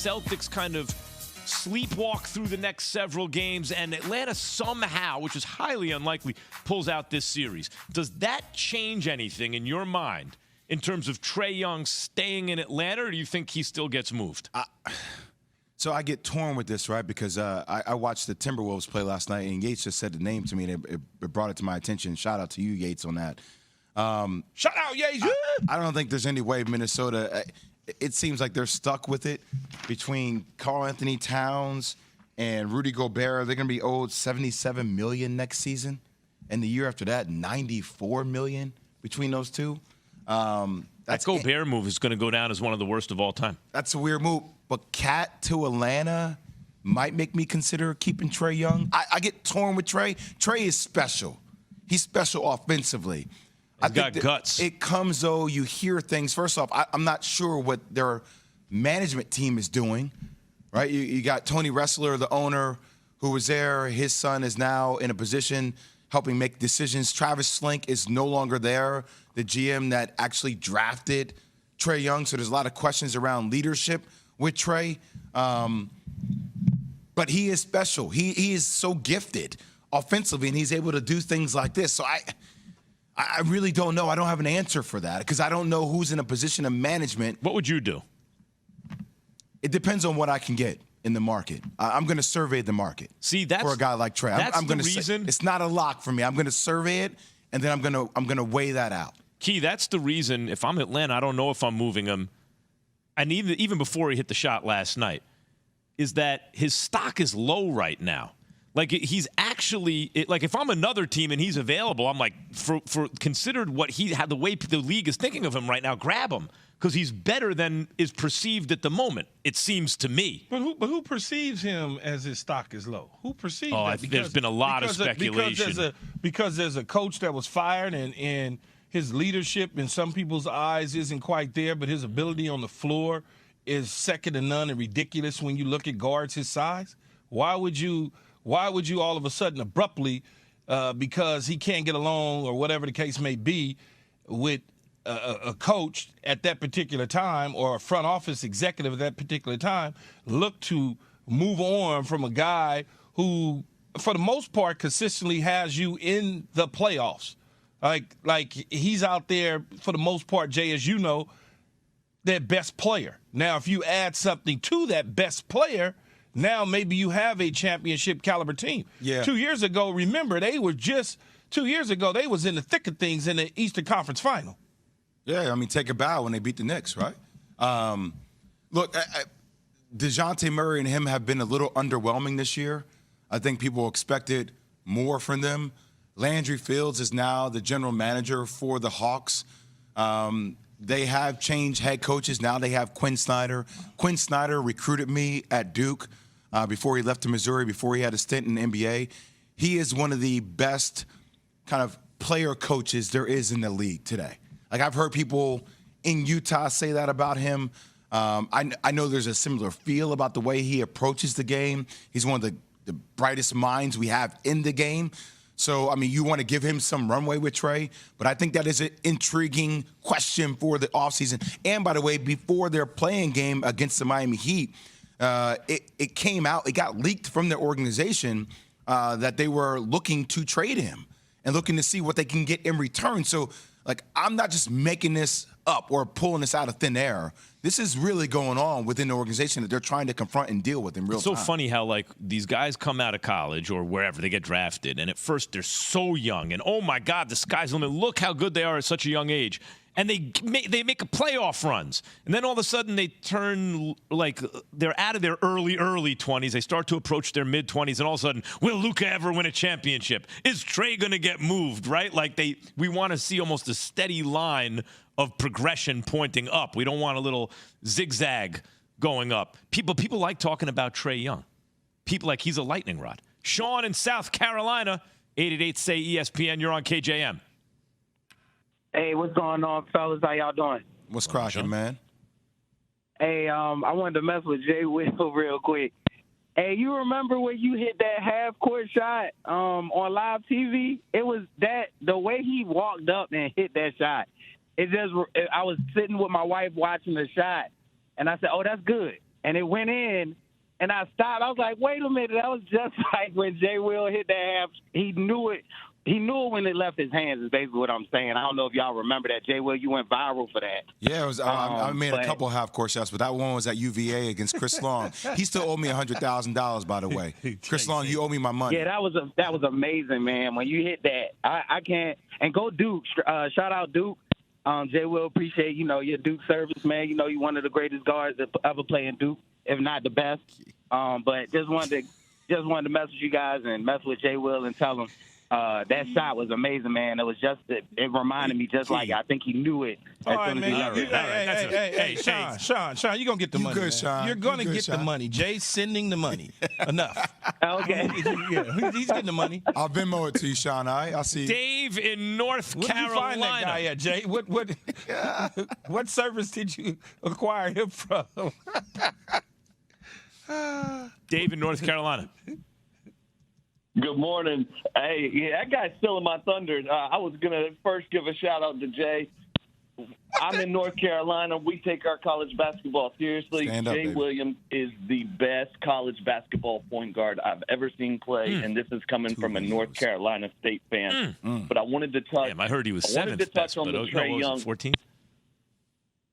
Celtics kind of sleepwalk through the next several games, and Atlanta somehow, which is highly unlikely, pulls out this series. Does that change anything in your mind in terms of Trae Young staying in Atlanta, or do you think he still gets moved? So I get torn with this, right? Because I watched the Timberwolves play last night, and Yates just said the name to me, and it brought it to my attention. Shout out to you, Yates, on that. Shout out, Yates. I don't think there's any way Minnesota it seems like they're stuck with it between Karl Anthony Towns and Rudy Gobert. They're going to be owed $77 million next season, and the year after that, $94 million between those two. That Gobert move is going to go down as one of the worst of all time. That's a weird move. But Cat to Atlanta might make me consider keeping Trae Young. I get torn with Trae. Trae is special. He's special offensively. He's got guts. It comes, though, you hear things. First off, I'm not sure what their management team is doing, right? You got Tony Ressler, the owner, who was there. His son is now in a position helping make decisions. Travis Slink is no longer there, the GM that actually drafted Trae Young. So there's a lot of questions around leadership with Trae. But he is special. He is so gifted offensively, and he's able to do things like this. So I really don't know. I don't have an answer for that because I don't know who's in a position of management. What would you do? It depends on what I can get in the market. I'm going to survey the market. See, that's for a guy like Trae. That's I'm going the to reason. It's not a lock for me. I'm going to survey it, and then I'm going to weigh that out. Key, that's the reason. If I'm Atlanta, I don't know if I'm moving him. And even before he hit the shot last night, is that his stock is low right now. Like, he's actually – like, if I'm another team and he's available, I'm like, for considered what he had, the way the league is thinking of him right now, grab him because he's better than is perceived at the moment, it seems to me. But who perceives him as his stock is low? Who perceives that? There's been a lot of speculation. Because there's a coach that was fired and his leadership in some people's eyes isn't quite there, but his ability on the floor is second to none and ridiculous when you look at guards his size. Why would you all of a sudden abruptly, because he can't get along or whatever the case may be with a coach at that particular time or a front office executive at that particular time, look to move on from a guy who, for the most part, consistently has you in the playoffs? Like he's out there for the most part, Jay, as you know, their best player. Now, if you add something to that best player, now maybe you have a championship caliber team. Yeah. 2 years ago, remember, they was in the thick of things in the Eastern Conference Final. Yeah, I mean, take a bow when they beat the Knicks, right? Look, DeJounte Murray and him have been a little underwhelming this year. I think people expected more from them. Landry Fields is now the general manager for the Hawks. They have changed head coaches. Now they have Quinn Snyder. Quinn Snyder recruited me at Duke before he left to Missouri, before he had a stint in the NBA. He is one of the best kind of player coaches there is in the league today. Like, I've heard people in Utah say that about him. I know there's a similar feel about the way he approaches the game. He's one of the brightest minds we have in the game. So, I mean, you want to give him some runway with Trae, but I think that is an intriguing question for the offseason. And, by the way, before their playing game against the Miami Heat, it came out, it got leaked from their organization that they were looking to trade him and looking to see what they can get in return. So, like, I'm not just making this up or pulling this out of thin air. This is really going on within the organization that they're trying to confront and deal with in real time. It's so funny how, like, these guys come out of college or wherever, they get drafted, and at first they're so young, and oh my God, the sky's the limit. Look how good they are at such a young age. And they make a playoff runs. And then all of a sudden they turn, like, they're out of their early 20s. They start to approach their mid-20s, and all of a sudden, will Luka ever win a championship? Is Trae going to get moved, right? Like, we want to see almost a steady line of progression pointing up. We don't want a little zigzag going up. People like talking about Trae Young. People like he's a lightning rod. Sean in South Carolina, 888-SAY-ESPN. You're on KJM. Hey, what's going on, fellas? How y'all doing? What's cracking, man? Hey, I wanted to mess with Jay Will real quick. Hey, you remember when you hit that half-court shot on live TV? It was the way he walked up and hit that shot. I was sitting with my wife watching the shot, and I said, oh, that's good. and it went in. And I stopped. I was like, wait a minute. That was just like when Jay Will hit that half. He knew it. He knew it when it left his hands is basically what I'm saying. I don't know if y'all remember that. Jay Will, you went viral for that. Yeah, it was. I made a couple half-court shots, but that one was at UVA against Chris Long. He still owed me $100,000, by the way. Chris Long, you owe me my money. Yeah, that was amazing, man. When you hit that, I can't. And go Duke. Shout out Duke. Jay Will, appreciate, your Duke service, man. You're one of the greatest guards that ever play in Duke, if not the best. But just wanted to mess with you guys and mess with Jay Will and tell him that shot was amazing, man. It was just it reminded me just like I think he knew it. All right, man. Hey, Sean, you're gonna get the money. Good, man. Sean. You're gonna get Sean. the money. Jay's sending the money. Enough. Okay. Yeah, he's getting the money. I'll Venmo it to you, Sean. All right, I'll see you. Dave in North Where did you find that guy Carolina. at, Jay? What service did you acquire him from? Dave in North Carolina. Good morning. Hey, yeah, that guy's stealing my thunder. I was going to first give a shout-out to Jay. I'm in North Carolina. We take our college basketball seriously. Stand up, Jay baby. Williams is the best college basketball point guard I've ever seen play, and this is coming from a North Carolina State fan. But I wanted to touch. Damn, I heard he was I wanted to seventh touch best, on but the Trae Young. 14th.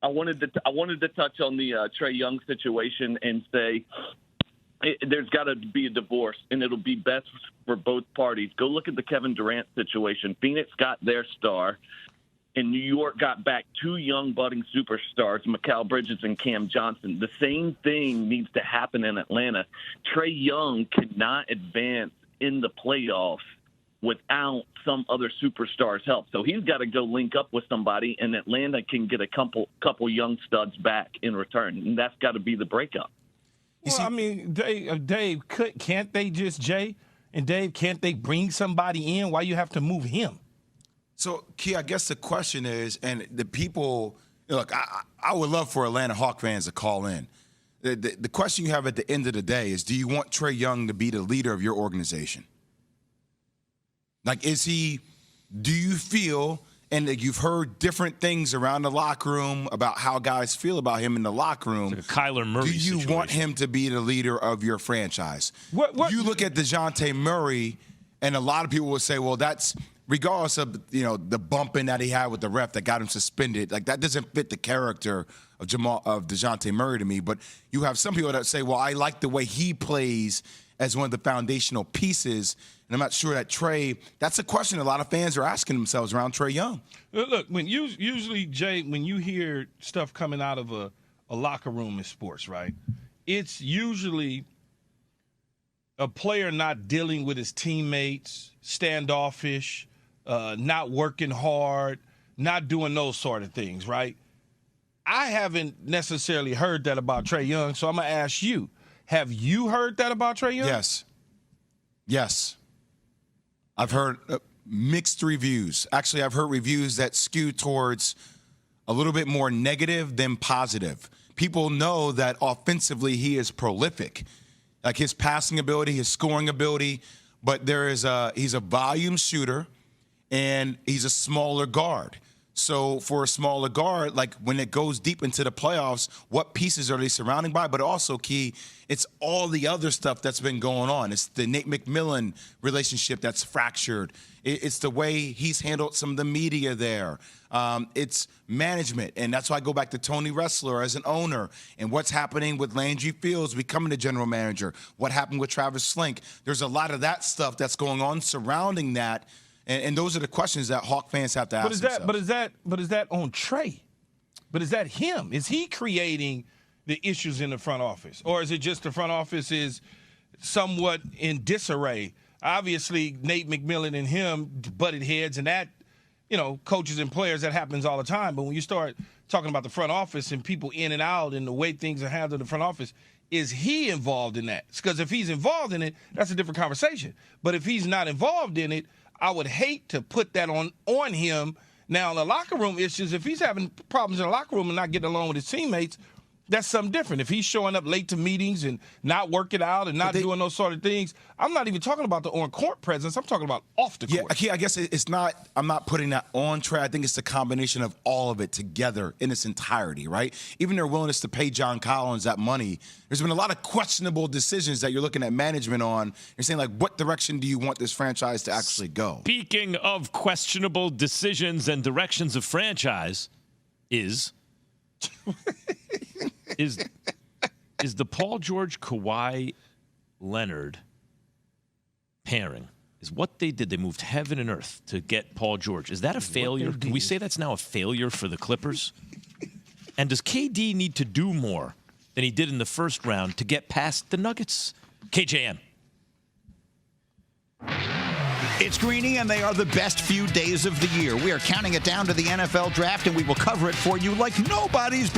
I wanted to touch on the Trae Young situation and say there's got to be a divorce, and it'll be best for both parties. Go look at the Kevin Durant situation. Phoenix got their star, and New York got back two young budding superstars, Mikal Bridges and Cam Johnson. The same thing needs to happen in Atlanta. Trae Young cannot advance in the playoffs without some other superstars' help. So he's got to go link up with somebody, and Atlanta can get a couple young studs back in return, and that's got to be the breakup. Well, I mean, Dave, can't they just, Jay and Dave, can't they bring somebody in? Why you have to move him? So, Key, I guess the question is, and the people, look, I would love for Atlanta Hawk fans to call in. The question you have at the end of the day is, do you want Trae Young to be the leader of your organization? Like, do you feel, and you've heard different things around the locker room about how guys feel about him in the locker room. It's like a Kyler Murray Do you situation. want him to be the leader of your franchise? What? You look at DeJounte Murray, and a lot of people will say, well, that's regardless of, the bumping that he had with the ref that got him suspended. Like, that doesn't fit the character of DeJounte Murray to me. But you have some people that say, well, I like the way he plays as one of the foundational pieces. And I'm not sure that Trae, that's a question a lot of fans are asking themselves around Trae Young. Look, usually, Jay, when you hear stuff coming out of a locker room in sports, right, it's usually a player not dealing with his teammates, standoffish, not working hard, not doing those sort of things, right? I haven't necessarily heard that about Trae Young, so I'm going to ask you, have you heard that about Trae Young? Yes. I've heard mixed reviews. Actually, I've heard reviews that skew towards a little bit more negative than positive. People know that offensively he is prolific, like his passing ability, his scoring ability, but he's a volume shooter, and he's a smaller guard. So for a smaller guard, like when it goes deep into the playoffs, what pieces are they surrounding by? But also, Key, it's all the other stuff that's been going on. It's the Nate McMillan relationship that's fractured. It's the way he's handled some of the media there. It's management, and that's why I go back to Tony Ressler as an owner and what's happening with Landry Fields becoming the general manager, what happened with Travis Slink. There's a lot of that stuff that's going on surrounding that. And those are the questions that Hawk fans have to ask themselves. But is that on Trae? But is that him? Is he creating the issues in the front office? Or is it just the front office is somewhat in disarray? Obviously, Nate McMillan and him butted heads, and that, coaches and players, that happens all the time. But when you start talking about the front office and people in and out and the way things are handled in the front office, is he involved in that? Because if he's involved in it, that's a different conversation. But if he's not involved in it, I would hate to put that on him. Now, the locker room issues, if he's having problems in the locker room and not getting along with his teammates, that's something different. If he's showing up late to meetings and not working out and not doing those sort of things, I'm not even talking about the on-court presence. I'm talking about off the court. Yeah, I guess it's not – I'm not putting that on Trey. I think it's the combination of all of it together in its entirety, right? Even their willingness to pay John Collins that money, there's been a lot of questionable decisions that you're looking at management on. You're saying, like, what direction do you want this franchise to actually go? Speaking of questionable decisions and directions of franchise is the Paul George Kawhi Leonard pairing is what they did. They moved heaven and earth to get Paul George. Is that a failure? Can we say that's now a failure for the Clippers? And does KD need to do more than he did in the first round to get past the Nuggets? KJM. It's Greeny, and they are the best few days of the year. We are counting it down to the NFL draft, and we will cover it for you like nobody's business.